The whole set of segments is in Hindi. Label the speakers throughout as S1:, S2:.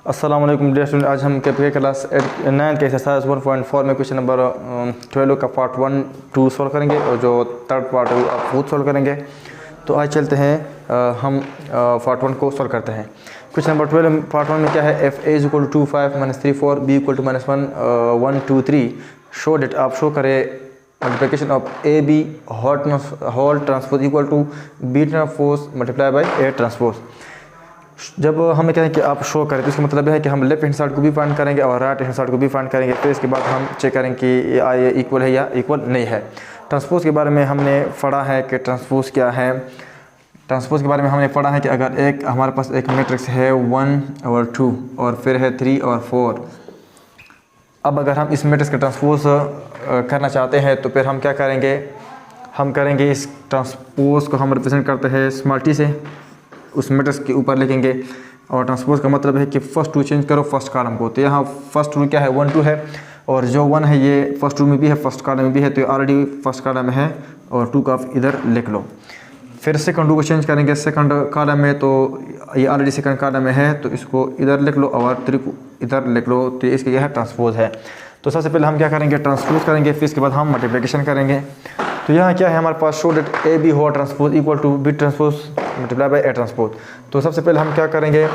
S1: अस्सलाम वालेकुम डियर स्टूडेंट। आज हम के क्लास 9 के एक्सरसाइज 1.4 में क्वेश्चन नंबर 12 का पार्ट 1 2 सॉल्व करेंगे और जो थर्ड पार्ट है आप खुद सॉल्व करेंगे। तो आज चलते हैं हम पार्ट 1 को सॉल्व करते हैं। क्वेश्चन नंबर 12 पार्ट 1 में क्या है, F A is equal to 2 5 minus 3 4 B equal to minus 1 1 2 3 show that. आप शो करें multiplication of A B whole transpose equal to B transpose multiply by A transpose. जब हमें कहें कि आप शो करें तो इसका मतलब है कि हम लेफ्ट हैंड साइड को भी फाइंड करेंगे और राइट हैंड साइड को भी फाइंड करेंगे। फिर इसके बाद हम चेक करेंगे कि ये इक्वल है या इक्वल नहीं है। ट्रांसपोज के बारे में हमने पढ़ा है कि ट्रांसपोज क्या है। ट्रांसपोज के बारे में हमने पढ़ा है कि अगर एक हमारे पास एक मैट्रिक्स है 1 और 2 और फिर है 3 और 4। अब अगर हम इस मैट्रिक्स का ट्रांसपोज करना चाहते हैं तो फिर हम क्या करेंगे, हम करेंगे इस ट्रांसपोज को हम रिप्रेजेंट करते हैं स्मॉल टी से, उस मैट्रिक्स के ऊपर लिखेंगे। और ट्रांसपोज का मतलब है कि फर्स्ट टू चेंज करो फर्स्ट कॉलम को। तो यहाँ फर्स्ट टू क्या है 1 2 है और जो 1 है ये फर्स्ट टू में भी है फर्स्ट कॉलम में भी है, तो ऑलरेडी फर्स्ट कॉलम में है और 2 का आप इधर लिख लो। फिर सेकंड टू को चेंज करेंगे सेकंड कॉलम में, तो ये ऑलरेडी सेकंड कॉलम में है तो इसको इधर लिख लो और 3 को इधर लिख लो। तो इसके यह ट्रांसपोज है। तो सबसे पहले हम क्या करेंगे, ट्रांसपोज करेंगे, फिर इसके बाद हम मल्टीप्लिकेशन करेंगे। तो यहाँ क्या है हमारे पास, show that A B whole transpose equal to B transpose multiply by A transpose. तो सबसे पहले हम क्या करेंगे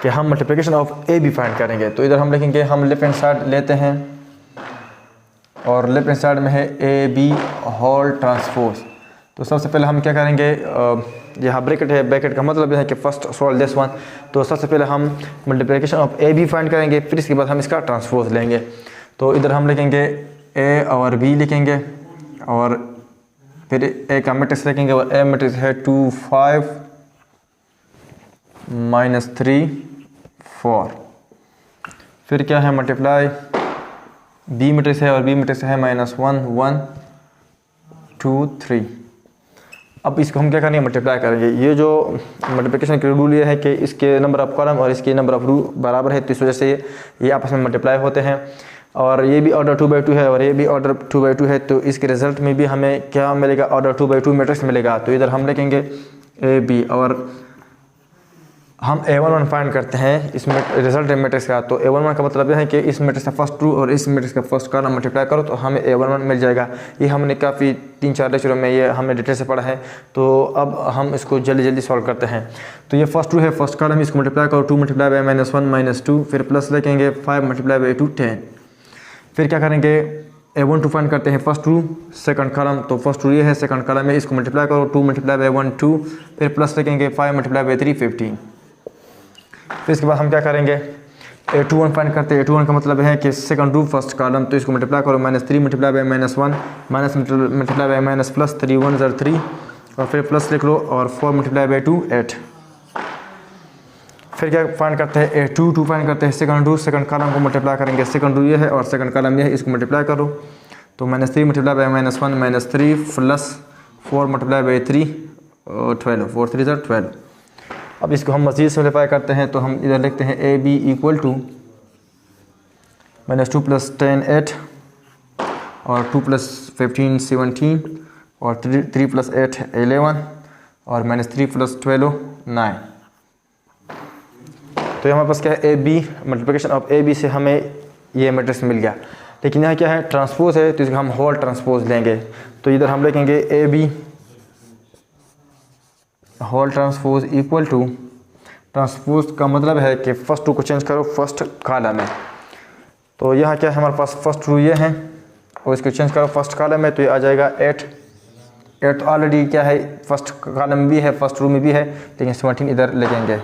S1: कि हम multiplication of A B find करेंगे। तो इधर हम लिखेंगे, हम लेफ्ट हैंड साइड लेते हैं और लेफ्ट हैंड साइड में है ए बी होल ट्रांसपोज। तो सबसे पहले हम क्या करेंगे, यहाँ ब्रैकेट है, ब्रैकेट का मतलब है कि फर्स्ट सॉल्व दिस वन। तो सबसे पहले हम multiplication of A B find करेंगे, फिर इसके बाद हम इसका ट्रांसपोज लेंगे। तो इधर हम लिखेंगे ए और बी लिखेंगे और फिर ए का मैट्रिक्स लिखेंगे और ए मैट्रिक्स है 2 5 माइनस 3 4। फिर क्या है मल्टीप्लाई बी मैट्रिक्स है और बी मैट्रिक्स है -1 1 2 3। अब इसको हम क्या करेंगे, मल्टीप्लाई करेंगे। ये जो मल्टीप्लिकेशन की रूल ये है कि इसके नंबर ऑफ कॉलम और इसके नंबर ऑफ रो बराबर है, तो इस वजह से ये आपस में मल्टीप्लाई होते हैं। और ये भी ऑर्डर 2/2 है और ये भी ऑर्डर 2/2 है, तो इसके रिजल्ट में भी हमें क्या मिलेगा, ऑर्डर 2/2 मैट्रिक्स मिलेगा। तो इधर हम लिखेंगे ए बी और हम A11 फाइंड करते हैं इसमें रिजल्ट मैट्रिक्स का। तो A11 का मतलब यह है कि इस मैट्रिक्स का फर्स्ट टू और इस मैट्रिक्स का फर्स्ट कॉलम मल्टीप्लाई करो तो हमें A11 मिल जाएगा। ये हमने काफ़ी 3-4 लेक्चरों में ये हमने डिटेल से पढ़ा है। तो अब हम इसको जल्दी जल्दी सॉल्व करते हैं। तो ये फर्स्ट टू है, फर्स्ट कॉलम इसको मल्टीप्लाई करो, 2 मल्टीप्लाई बाई -1 -2, फिर प्लस लिखेंगे 5 मल्टीप्लाई बाई 2 10। फिर क्या करेंगे, A1 टू फाइंड करते हैं फर्स्ट टू सेकंड कॉलम। तो फर्स्ट टू ये है, सेकंड कॉलम में इसको मल्टीप्लाई करो, 2 मल्टीप्लाई बाई 1 2, फिर प्लस लिखेंगे 5 मल्टीप्लाई बाई 3 15। फिर इसके बाद हम क्या करेंगे, A21 फाइंड करते हैं। A21 का मतलब है कि सेकंड टू फर्स्ट कॉलम, तो इसको मल्टीप्लाई करो -3 multiply by -1 minus multiply by minus plus 3 1 0 3 और फिर प्लस लिख लो और 4 मल्टीप्लाई बाई 2 8। फिर क्या फाइंड करते हैं, A22 फाइंड करते हैं सेकंड टू सेकंड कॉलम को मल्टीप्लाई करेंगे। सेकंड टू ये है और सेकंड कॉलम ये है, इसको मल्टीप्लाई करो। तो -3 multiply by -1 -3 plus 4 multiply by 3 12 4 3 12। अब इसको हम मज़ीद सिम्प्लीफाई करते हैं तो हम इधर लिखते हैं ए बी इक्वल टू -2 + 10 8 और 2 + 15 17 और 3 + 8 11 और -3 + 12 9। तो हमारे पास क्या है, A B multiplication of A B से हमें ये मैट्रिक्स मिल गया। लेकिन यहाँ क्या है, ट्रांसपोज है, तो इसको हम होल ट्रांसपोज लेंगे। तो इधर हम लिखेंगे A B whole transpose equal to, transpose का मतलब है कि फर्स्ट टू को चेंज करो फर्स्ट कॉलम में। तो यहाँ क्या है हमारे पास, फर्स्ट टू ये है और इसको चेंज करो फर्स्ट कॉलम में, तो ये आ जाएगा 8 ऑलरेडी क्या है फर्स्ट कॉलम में भी है फर्स्ट रो में भी है, लेकिन 17 इधर लिखेंगे।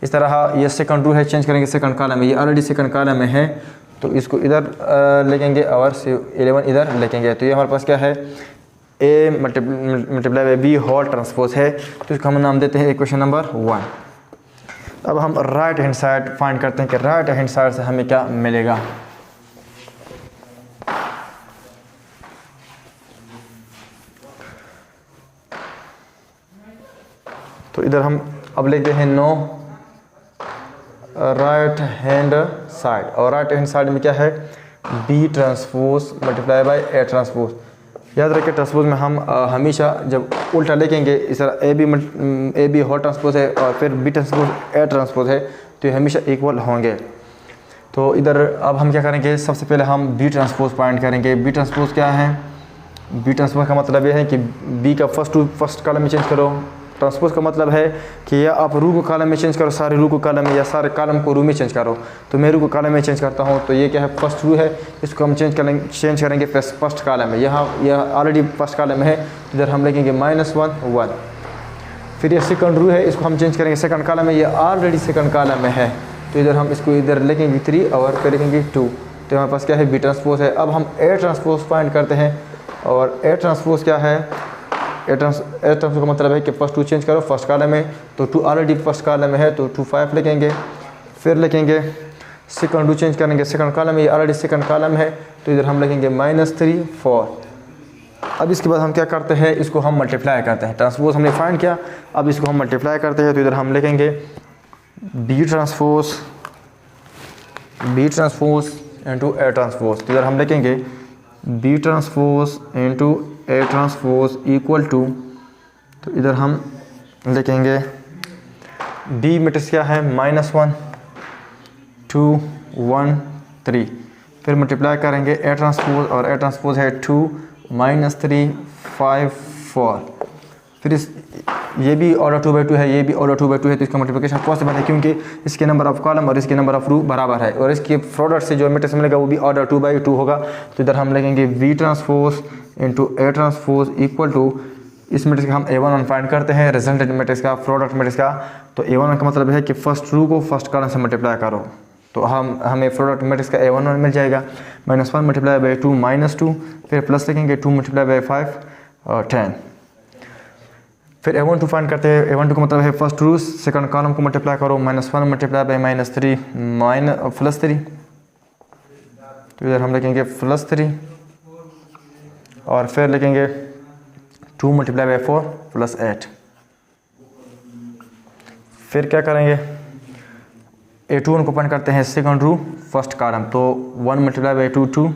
S1: इस तरह ये सेकंड टू है, चेंज करेंगे सेकंड कॉलम में, ये ऑलरेडी सेकंड कॉलम में है तो इसको इधर लिखेंगे और 11 इधर लिखेंगे। तो ये हमारे पास क्या है, A multiply by B whole transpose है, तो इसको हम नाम देते हैं इक्वेशन नंबर 1। अब हम राइट हैंड साइड फाइंड करते हैं कि राइट हैंड साइड से हमें क्या मिलेगा। तो इधर हम अब लिखते हैं नो राइट हैंड साइड, और राइट हैंड साइड में क्या है, B transpose multiply by A transpose. याद रखिए ट्रांसपोज में हम हमेशा जब उल्टा लिखेंगे, इस तरह ए बी होल ट्रांसपोज है और फिर बी ट्रांसपोज ए ट्रांसपोज है, तो ये हमेशा इक्वल होंगे। तो इधर अब हम क्या करेंगे, सबसे पहले हम बी ट्रांसपोज फाइंड करेंगे। बी ट्रांसपोज क्या है, बी ट्रांसपोज का मतलब ये है कि बी का फर्स्ट कॉलम में चेंज करो। ट्रांसपोज का मतलब है कि या आप रू को कॉलम में चेंज करो, सारे रू को कॉलम में, या सारे कॉलम को रू में चेंज करो। तो मैं रू को कॉलम में चेंज करता हूँ, तो ये क्या है, फर्स्ट रू है, इसको हम चेंज करेंगे फर्स्ट कॉलम में। यहाँ यह ऑलरेडी फर्स्ट कॉलम है, तो इधर हम लिखेंगे -1 1। फिर ये सेकंड रू है, इसको हम चेंज करेंगे सेकंड कॉलम में, ये ऑलरेडी सेकंड कॉलम में है, तो इधर हम इसको इधर लिखेंगे 3 और फिर लिखेंगे 2। तो हमारे पास क्या है, बी ट्रांसपोज है। अब हम ए ट्रांसपोज फाइंड करते हैं, और ए ट्रांसपोज क्या है, ए ट्रांसपोज का मतलब है कि फर्स्ट 2 चेंज करो फर्स्ट कॉलम में, तो 2 ऑलरेडी फर्स्ट कॉलम में है, तो 2 5 लिखेंगे। फिर लिखेंगे सेकंड 2 चेंज करेंगे सेकंड कॉलम में, ये ऑलरेडी सेकंड कॉलम है, तो इधर हम लिखेंगे -3 4। अब इसके बाद हम क्या करते हैं, इसको हम मल्टीप्लाई करते हैं। ट्रांसपोज हमने फाइंड किया, अब इसको हम मल्टीप्लाई करते हैं, तो इधर हम लिखेंगे B transpose into A transpose. तो इधर हम लिखेंगे B transpose into A transpose equal to, तो इधर हम लिखेंगे बी मैट्रिक्स क्या है, -1 2 1 3। फिर मल्टीप्लाई करेंगे ए ट्रांसपोज, और ए ट्रांसपोज है 2 -3 5 4। फिर ये भी ऑर्डर 2/2 है, ये भी ऑर्डर 2/2 है, तो इसका मल्टीप्लिकेशन पॉसिबल है क्योंकि इसके नंबर ऑफ कॉलम और इसके नंबर ऑफ रू बराबर है, और इसके प्रोडक्ट से जो मैट्रिक्स मिलेगा वो भी ऑर्डर 2/2 होगा। तो इधर हम लिखेंगे B transpose into A transpose equal to, इस मैट्रिक्स का हम A11 फाइंड करते हैं, रिजल्टेंट मैट्रिक्स का, प्रोडक्ट मैट्रिक्स का। तो A11 का मतलब है कि फर्स्ट रू को फर्स्ट कॉलम से मल्टीप्लाई करो, तो हमें प्रोडक्ट मैट्रिक्स का A11 मिल जाएगा। -1 मल्टीप्लाई बाई 2 -2, फिर प्लस लिखेंगे 2 मल्टीप्लाई बाई 5 10। फिर A12 फाइंड करते हैं। A12 का मतलब है फर्स्ट रू सेकंड कॉलम को मल्टीप्लाई करो, -1 मल्टीप्लाई बाई -3 +3, तो इधर हम लिखेंगे +3, और फिर लिखेंगे 2 मल्टीप्लाई बाई 4 +8। फिर क्या करेंगे, A21 को फाइंड करते हैं सेकंड रू फर्स्ट कॉलम, तो 1 मल्टीप्लाई बाई 2 2,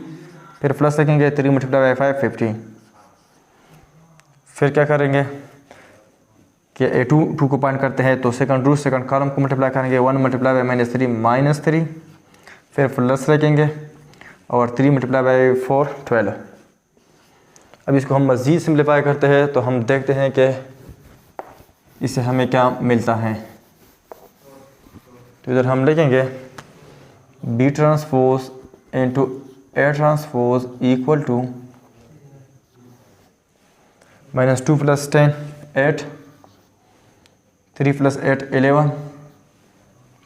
S1: फिर प्लस लिखेंगे 3 मल्टीप्लाई बाई 5 15। फिर क्या करेंगे कि A22 को फाइंड करते हैं, तो सेकंड रू सेकंड कॉलम को मल्टीप्लाई करेंगे, 1 मल्टीप्लाई बाई -3 फिर प्लस लिखेंगे, और 3 मल्टीप्लाई बाई 4 12। अब इसको हम मज़ीद सिंप्लीफाई करते हैं, तो हम देखते हैं कि इससे हमें क्या मिलता है। तो इधर हम लिखेंगे B transpose into A transpose equal to -2 + 10 8, 3 + 8 11,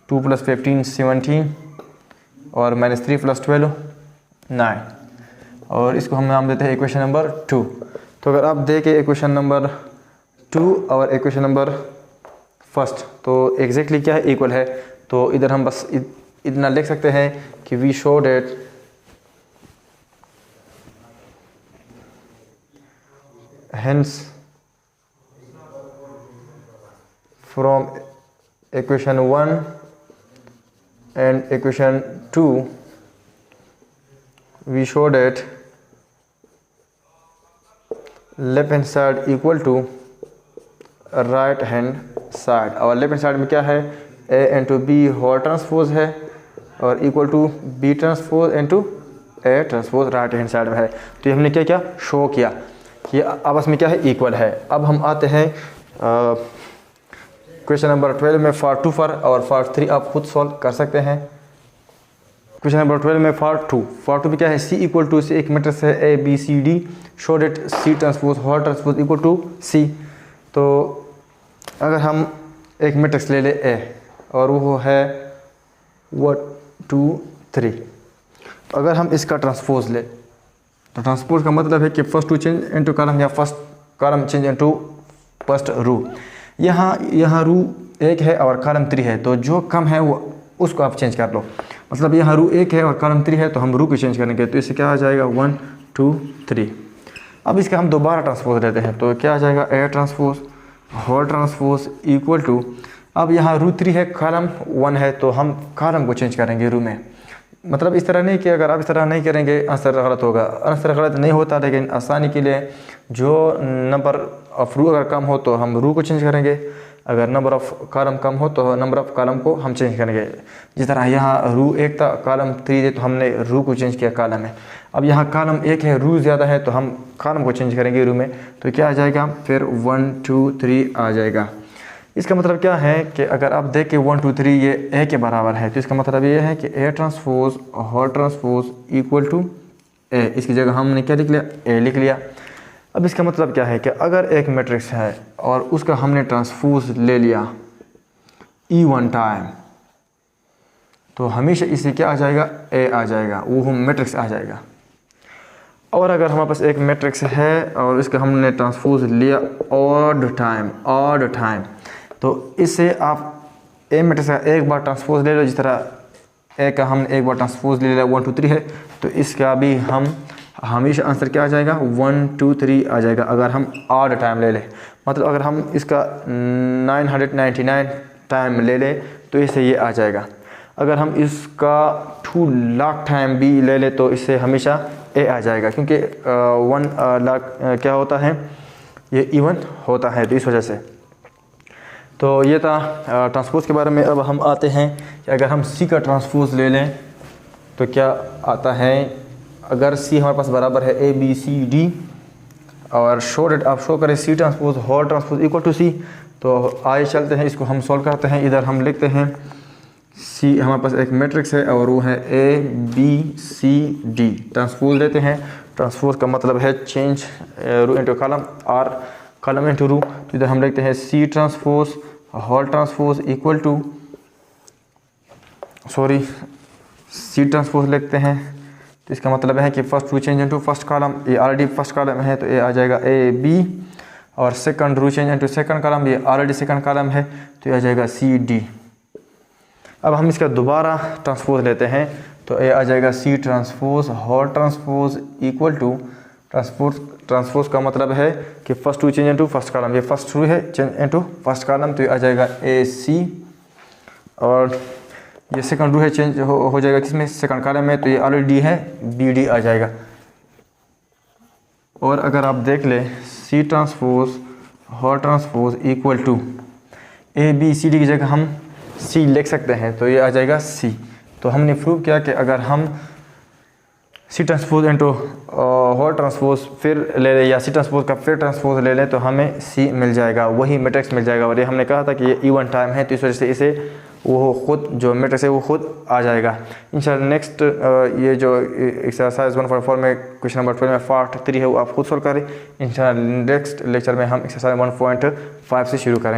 S1: 2 + 15 17, और -3 + 12 9। और इसको हम नाम देते हैं इक्वेशन नंबर 2। तो अगर आप देखें इक्वेशन नंबर 2 और इक्वेशन नंबर फर्स्ट, तो एग्जैक्टली क्या है, इक्वल है। तो इधर हम बस इतना लिख सकते हैं कि we show that hence from equation 1 and equation 2 we show that left hand side equal to right hand side। और लेफ्ट हैंड साइड में क्या है, A into B whole transpose है, और equal to B transpose into A transpose right hand side में है। तो ये हमने क्या किया, शो किया कि आपस में क्या है, इक्वल है। अब हम आते हैं क्वेश्चन नंबर 12 में पार्ट 2 पर, और पार्ट 3 आप खुद सॉल्व कर सकते हैं। क्वेश्चन नंबर 12 में पार्ट 2 में क्या है, C इक्वल टू से एक मैट्रिक्स है ABCD, show that C transpose whole transpose equal to C। तो अगर हम एक मैट्रिक्स ले ले A, और वो है 1 2 3, अगर हम इसका ट्रांसपोज ले, तो ट्रांसपोज का मतलब है कि फर्स्ट 2 चेंज इनटू कॉलम, या first column change into first रू। यहाँ रू 1 है और कॉलम 3 है, तो जो कम है वो उसको आप चेंज कर लो। मतलब यहाँ रू 1 है और कॉलम 3 है, तो हम रू को चेंज करेंगे, तो इससे क्या आ जाएगा 1 2 3। अब इसका हम दोबारा ट्रांसपोज लेते हैं, तो क्या आ जाएगा, A transpose whole transpose equal to, अब यहाँ रू 3 है कॉलम 1 है, तो हम कॉलम को चेंज करेंगे रू में। मतलब इस तरह नहीं कि अगर आप इस तरह नहीं करेंगे आंसर गलत होगा, आंसर गलत नहीं होता, लेकिन आसानी के लिए जो नंबर ऑफ रू अगर कम हो तो हम रू को चेंज करेंगे, अगर नंबर ऑफ़ कॉलम कम हो तो नंबर ऑफ़ कॉलम को हम चेंज करेंगे। जिस तरह यहाँ रू 1 था, कॉलम 3 है, तो हमने रू को चेंज किया कॉलम में। अब यहाँ कॉलम 1 है, रू ज़्यादा है, तो हम कॉलम को चेंज करेंगे रू में। तो क्या आ जाएगा फिर 1 2 3 आ जाएगा। इसका मतलब क्या है कि अगर आप देखें 1 2 3 ये ए के बराबर है, तो इसका मतलब ये है कि A transpose whole transpose equal to A. इसकी जगह हमने क्या लिख लिया, ए लिख लिया। अब इसका मतलब क्या है कि अगर एक मैट्रिक्स है और उसका हमने ट्रांसपोज ले लिया E1 टाइम, तो हमेशा इससे क्या आ जाएगा, ए आ जाएगा, वो मैट्रिक्स आ जाएगा। और अगर हमारे पास एक मैट्रिक्स है और इसका हमने ट्रांसपोज लिया ऑड टाइम, तो इससे आप ए मैट्रिक्स का एक बार ट्रांसपोज ले लो। जिस तरह ए का हमने एक बार ट्रांसपोज ले लिया 1 2 3 है, तो इसका भी हम हमेशा आंसर क्या आ जाएगा, 1 2 3 आ जाएगा। अगर हम ऑड टाइम ले लें, मतलब अगर हम इसका 999 टाइम ले लें, तो इससे ये आ जाएगा। अगर हम इसका 2 लाख टाइम भी ले लें, तो इससे हमेशा ए आ जाएगा, क्योंकि 1 लाख क्या होता है, ये इवन होता है, तो इस वजह से। तो ये था ट्रांसपोज के बारे में। अब हम आते हैं कि अगर हम सी का ट्रांसपोज ले लें तो क्या आता है। अगर सी हमारे पास बराबर है ए बी सी डी, और आप शो करें C transpose whole transpose equal to C, तो आइए चलते हैं, इसको हम सॉल्व करते हैं। इधर हम लिखते हैं सी, हमारे पास एक मैट्रिक्स है और वो है A B C D. Transpose लेते हैं, ट्रांसपोज का मतलब है चेंज रू इनटू कॉलम और कॉलम इनटू रू। तो इधर हम लिखते हैं C transpose whole transpose equal to, C transpose लिखते हैं, तो इसका मतलब है कि first row change into first column, ये ऑलरेडी फर्स्ट कॉलम है, तो ये आ जाएगा ए बी। और second row change into second column, ये ऑलरेडी सेकंड कॉलम है, तो ये आ जाएगा सी डी। अब हम इसका दोबारा ट्रांसपोज लेते हैं, तो ये आ जाएगा C transpose whole transpose equal to, transpose का मतलब है कि first row change into first column, ये फर्स्ट रू है चेंज इनटू फर्स्ट कॉलम, तो ये आ जाएगा ए सी। और ये सेकंड रू है चेंज हो जाएगा किसमें, सेकंड कॉलम में, तो ये ऑलरेडी है बी डी आ जाएगा। और अगर आप देख ले C transpose whole transpose equal to A B C D की जगह हम सी लिख सकते हैं, तो ये आ जाएगा सी। तो हमने प्रूव किया कि अगर हम C transpose into whole transpose फिर ले लें, या सी ट्रांसपोज का फिर ट्रांसपोज ले लें, तो हमें सी मिल जाएगा, वही मैट्रिक्स मिल जाएगा। और ये हमने कहा था कि ये इवन टाइम है, तो इस वजह से इसे वो खुद जो मैट्रिक्स है वो खुद आ जाएगा। इंशाल्लाह नेक्स्ट ये जो एक्सरसाइज 1.4 में क्वेश्चन नंबर 12 में पार्ट 3 है, वो आप खुद सॉल्व करें। इंशाल्लाह नेक्स्ट लेक्चर में हम एक्सरसाइज 1.5 से शुरू करें।